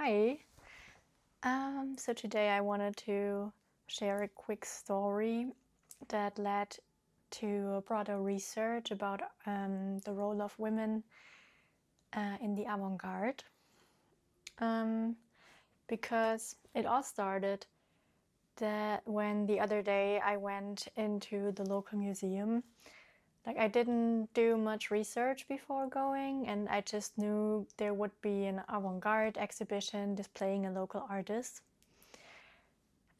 Hi. So today I wanted to share a quick story that led to a broader research about the role of women in the avant-garde. Because it all started that when the other day I went into the local museum. I didn't do much research before going, and I just knew there would be an avant-garde exhibition displaying a local artist.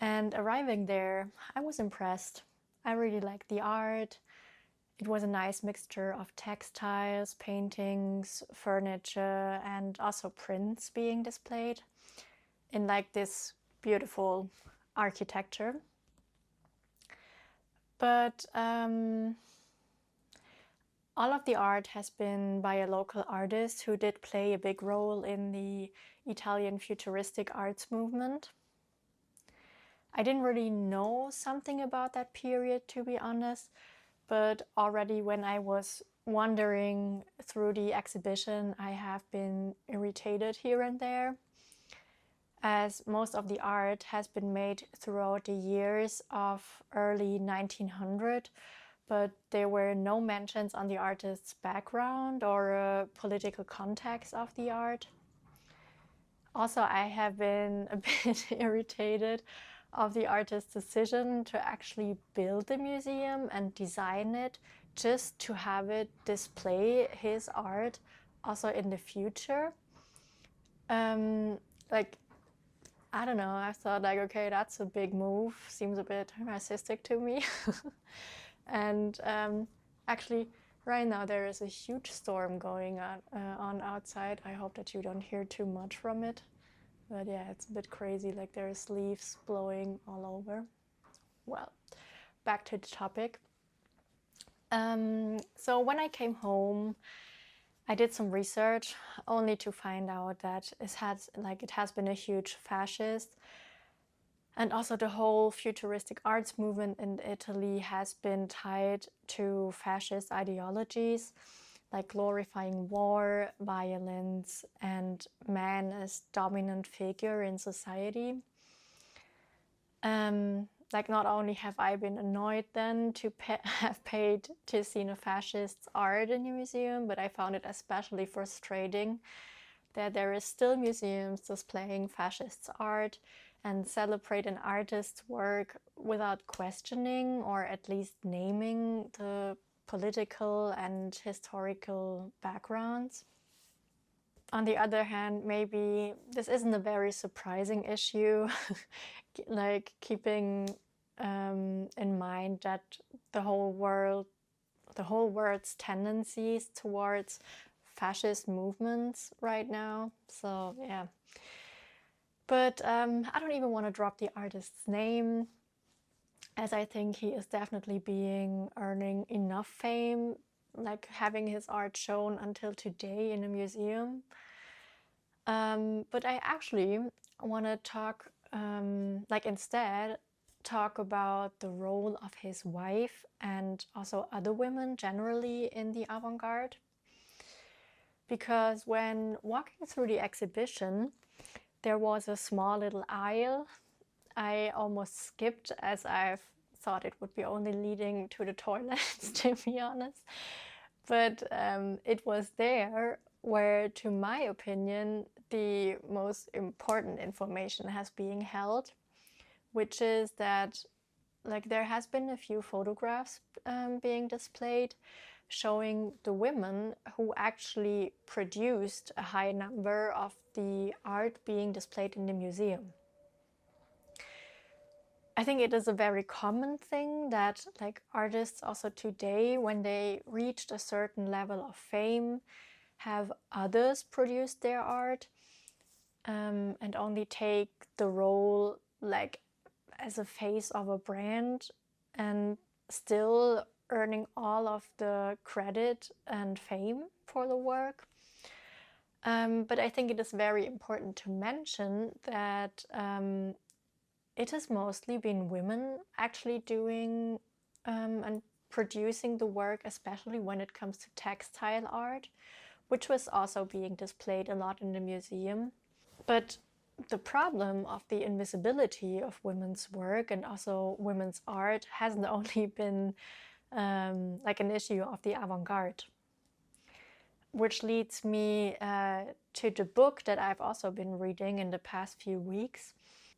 And arriving there, I was impressed. I really liked the art. It was a nice mixture of textiles, paintings, furniture, and also prints being displayed in this beautiful architecture. But all of the art has been by a local artist who did play a big role in the Italian futuristic arts movement. I didn't really know something about that period, to be honest, but already when I was wandering through the exhibition, I have been irritated here and there, as most of the art has been made throughout the years of early 1900, but there were no mentions on the artist's background or political context of the art. Also, I have been a bit irritated of the artist's decision to actually build the museum and design it just to have it display his art also in the future. I don't know, I thought okay, that's a big move, seems a bit narcissistic to me. And actually, right now there is a huge storm going on outside. I hope that you don't hear too much from it. But yeah, it's a bit crazy, there's leaves blowing all over. Well, back to the topic. So when I came home, I did some research only to find out that it has been a huge fascist, and also the whole futuristic arts movement in Italy has been tied to fascist ideologies, like glorifying war, violence, and man as dominant figure in society. Not only have I been annoyed then to have paid to see a fascist's art in a museum, but I found it especially frustrating that there is still museums displaying fascists' art and celebrate an artist's work without questioning or at least naming the political and historical backgrounds. On the other hand, maybe this isn't a very surprising issue, keeping in mind that the whole world's tendencies towards fascist movements right now. So yeah, but I don't even want to drop the artist's name, as I think he is definitely earning enough fame, having his art shown until today in a museum. But I actually want to talk, instead, talk about the role of his wife and also other women generally in the avant-garde. Because when walking through the exhibition, there was a small little aisle I almost skipped, as I thought it would be only leading to the toilets, to be honest. But it was there where, to my opinion, the most important information has been held, which is that there has been a few photographs being displayed showing the women who actually produced a high number of the art being displayed in the museum. I think it is a very common thing that artists also today, when they reached a certain level of fame, have others produce their art and only take the role as a face of a brand and still earning all of the credit and fame for the work. But I think it is very important to mention that it has mostly been women actually doing and producing the work, especially when it comes to textile art, which was also being displayed a lot in the museum. But The problem of the invisibility of women's work and also women's art hasn't only been like an issue of the avant-garde, which leads me to the book that I've also been reading in the past few weeks.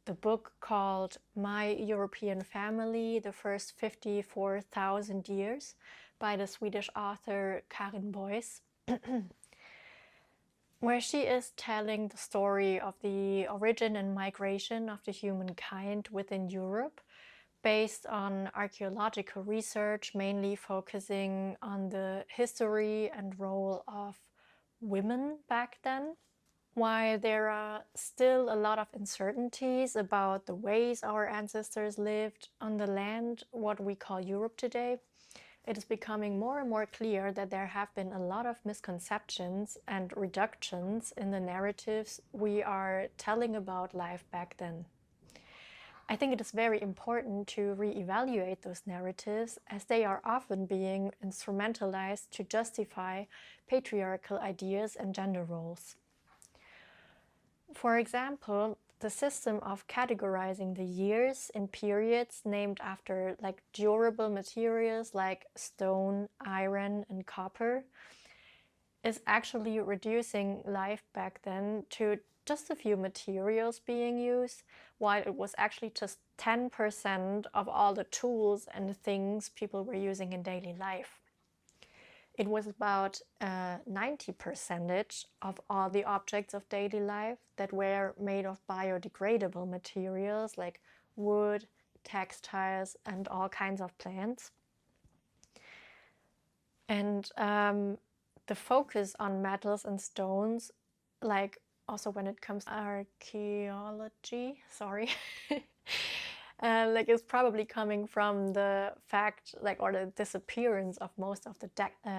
The book called My European Family, The First 54,000 Years by the Swedish author Karin Bojs, where she is telling the story of the origin and migration of the humankind within Europe based on archaeological research, mainly focusing on the history and role of women back then. While there are still a lot of uncertainties about the ways our ancestors lived on the land, what we call Europe today, it is becoming more and more clear that there have been a lot of misconceptions and reductions in the narratives we are telling about life back then. I think it is very important to re-evaluate those narratives, as they are often being instrumentalized to justify patriarchal ideas and gender roles. For example, the system of categorizing the years in periods named after like durable materials like stone, iron, and copper is actually reducing life back then to just a few materials being used, while it was actually just 10% of all the tools and things people were using in daily life. It was about 90% of all the objects of daily life that were made of biodegradable materials like wood, textiles, and all kinds of plants. And the focus on metals and stones, like also when it comes to archaeology, like is probably coming from the fact, like, or the disappearance of most of the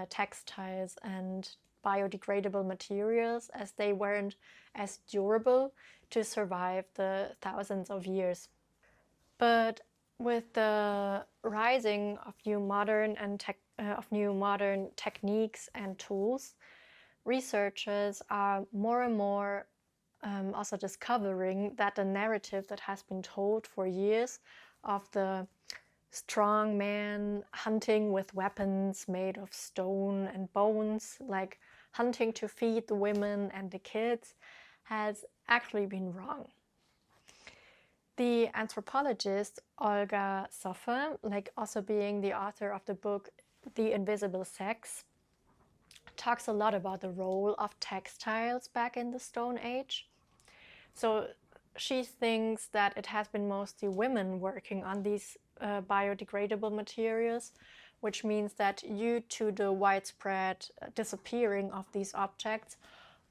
textiles and biodegradable materials, as they weren't as durable to survive the thousands of years. But with the rising of new modern techniques and tools, researchers are more and more also discovering that the narrative that has been told for years of the strong man hunting with weapons made of stone and bones, like hunting to feed the women and the kids, has actually been wrong. The anthropologist Olga Soffer, like also being the author of the book The Invisible Sex, talks a lot about the role of textiles back in the Stone Age. So she thinks that it has been mostly women working on these biodegradable materials, which means that due to the widespread disappearing of these objects,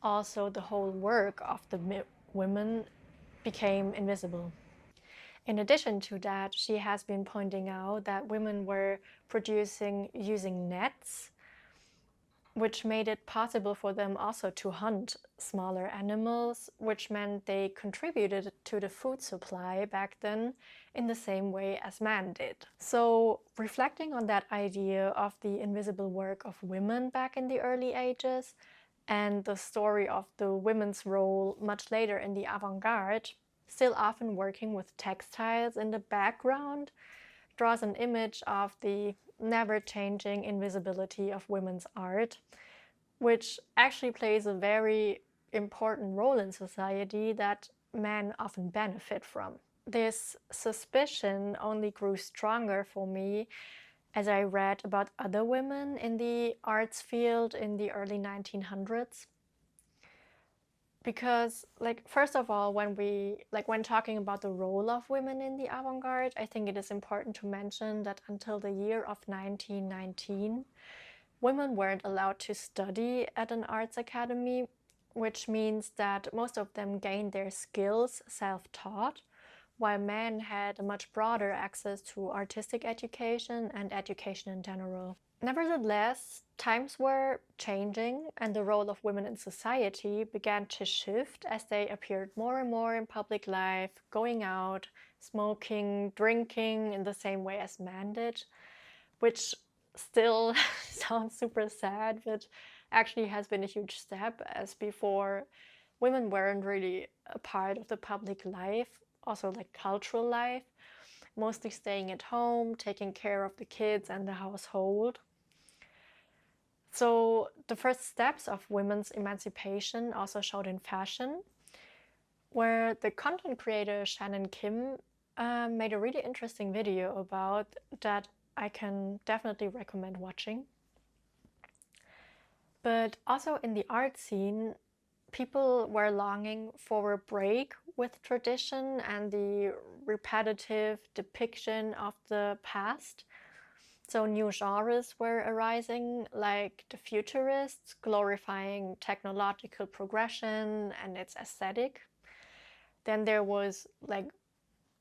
also the whole work of the women became invisible. In addition to that, she has been pointing out that women were producing using nets, which made it possible for them also to hunt smaller animals, which meant they contributed to the food supply back then in the same way as men did. So, reflecting on that idea of the invisible work of women back in the early ages and the story of the women's role much later in the avant-garde, still often working with textiles in the background, draws an image of the never-changing invisibility of women's art, which actually plays a very important role in society that men often benefit from. This suspicion only grew stronger for me as I read about other women in the arts field in the early 1900s. Because, like, first of all, when talking about the role of women in the avant-garde, I think it is important to mention that until the year of 1919, women weren't allowed to study at an arts academy, which means that most of them gained their skills self-taught, while men had a much broader access to artistic education and education in general. Nevertheless, times were changing and the role of women in society began to shift as they appeared more and more in public life, going out, smoking, drinking in the same way as men did, which still sounds super sad, but actually has been a huge step, as before women weren't really a part of the public life, also like cultural life, mostly staying at home, taking care of the kids and the household. So the first steps of women's emancipation also showed in fashion, where the content creator Shannon Kim made a really interesting video about that I can definitely recommend watching. But also in the art scene, people were longing for a break with tradition and the repetitive depiction of the past. So new genres were arising, like the futurists, glorifying technological progression and its aesthetic. Then there was like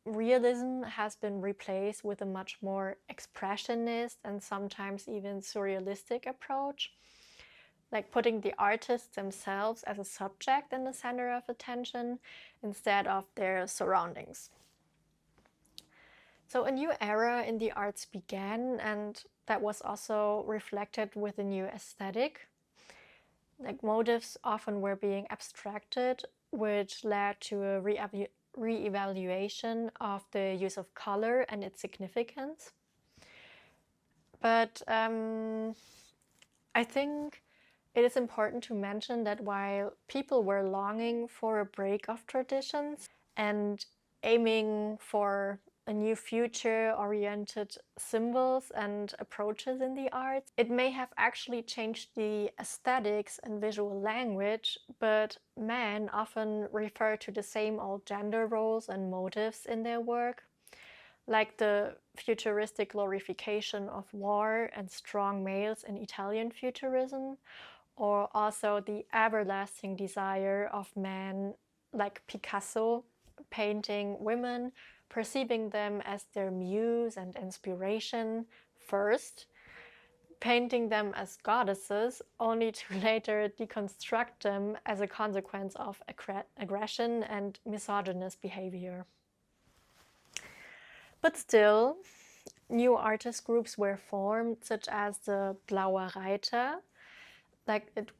realism has been replaced with a much more expressionist and sometimes even surrealistic approach, like putting the artists themselves as a subject in the center of attention instead of their surroundings. So a new era in the arts began, and that was also reflected with a new aesthetic. Like motives often were being abstracted, which led to a re-evaluation of the use of color and its significance. But I think it is important to mention that while people were longing for a break of traditions and aiming for a new future-oriented symbols and approaches in the arts, it may have actually changed the aesthetics and visual language, but men often refer to the same old gender roles and motives in their work, like the futuristic glorification of war and strong males in Italian futurism, or also the everlasting desire of men like Picasso painting women, perceiving them as their muse and inspiration first, painting them as goddesses, only to later deconstruct them as a consequence of aggression and misogynist behavior. But still, new artist groups were formed, such as the Blauer Reiter, like it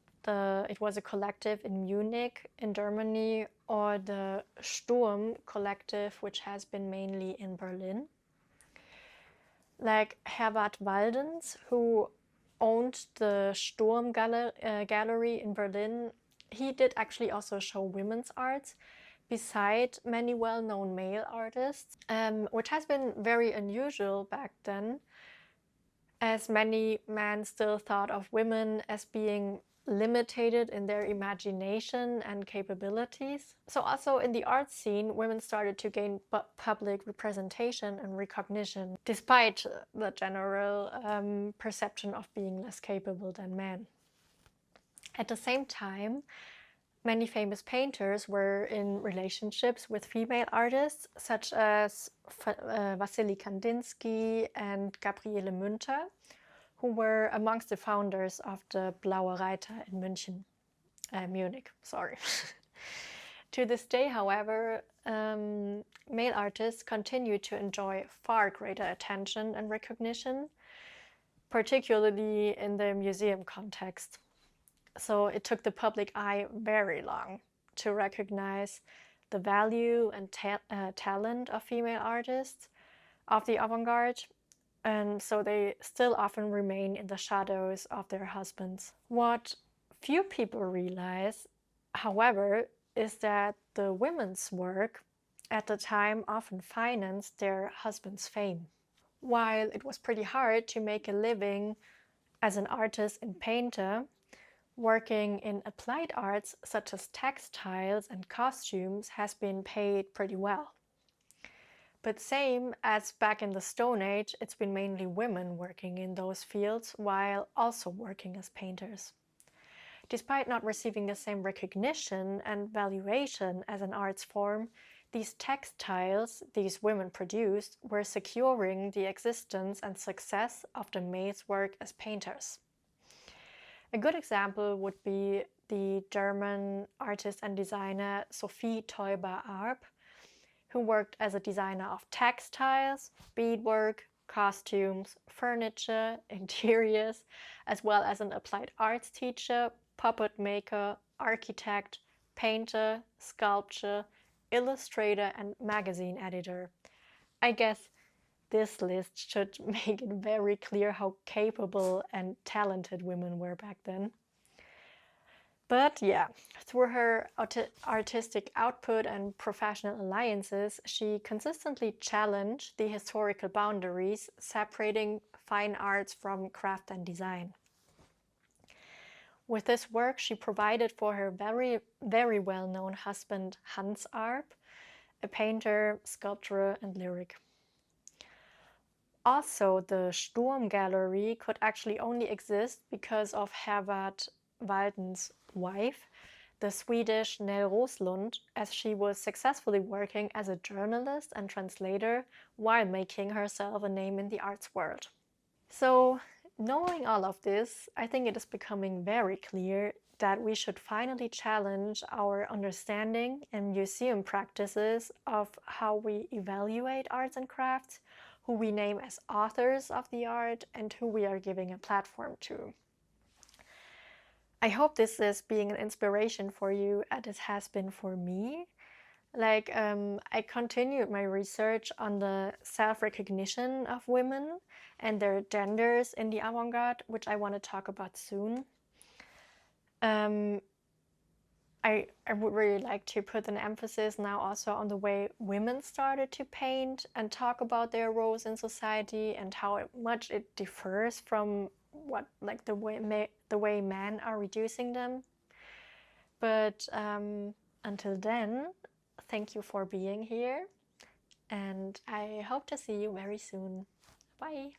was a collective in Munich in Germany, or the Sturm collective, which has been mainly in Berlin. Like Herbert Waldens, who owned the Sturm Gallery in Berlin, he did actually also show women's arts beside many well-known male artists, which has been very unusual back then, as many men still thought of women as being limited in their imagination and capabilities. So also in the art scene, women started to gain public representation and recognition, despite the general perception of being less capable than men. At the same time, many famous painters were in relationships with female artists, such as Wassily Kandinsky and Gabriele Münter, who were amongst the founders of the Blaue Reiter in Munich. To this day, however, male artists continue to enjoy far greater attention and recognition, particularly in the museum context. So it took the public eye very long to recognize the value and talent of female artists of the avant-garde, and so they still often remain in the shadows of their husbands. What few people realize, however, is that the women's work at the time often financed their husband's fame. While it was pretty hard to make a living as an artist and painter, working in applied arts such as textiles and costumes has been paid pretty well. But same as back in the Stone Age, it's been mainly women working in those fields while also working as painters. Despite not receiving the same recognition and valuation as an arts form, these textiles these women produced were securing the existence and success of the males' work as painters. A good example would be the German artist and designer Sophie Teuber-Arp, who worked as a designer of textiles, beadwork, costumes, furniture, interiors, as well as an applied arts teacher, puppet maker, architect, painter, sculptor, illustrator, and magazine editor. I guess this list should make it very clear how capable and talented women were back then. But yeah, through her artistic output and professional alliances, she consistently challenged the historical boundaries separating fine arts from craft and design. With this work, she provided for her very well-known husband Hans Arp, a painter, sculptor, and lyric. Also, the Sturm Gallery could actually only exist because of Hervard Walden's wife, the Swedish Nell Roslund, as she was successfully working as a journalist and translator while making herself a name in the arts world. So, knowing all of this, I think it is becoming very clear that we should finally challenge our understanding and museum practices of how we evaluate arts and crafts, who we name as authors of the art, and who we are giving a platform to. I hope this is being an inspiration for you as it has been for me. I continued my research on the self-recognition of women and their genders in the avant-garde, which I want to talk about soon. I would really like to put an emphasis now also on the way women started to paint and talk about their roles in society and how much it differs from what the way men are reducing them. But until then, thank you for being here, and I hope to see you very soon. Bye!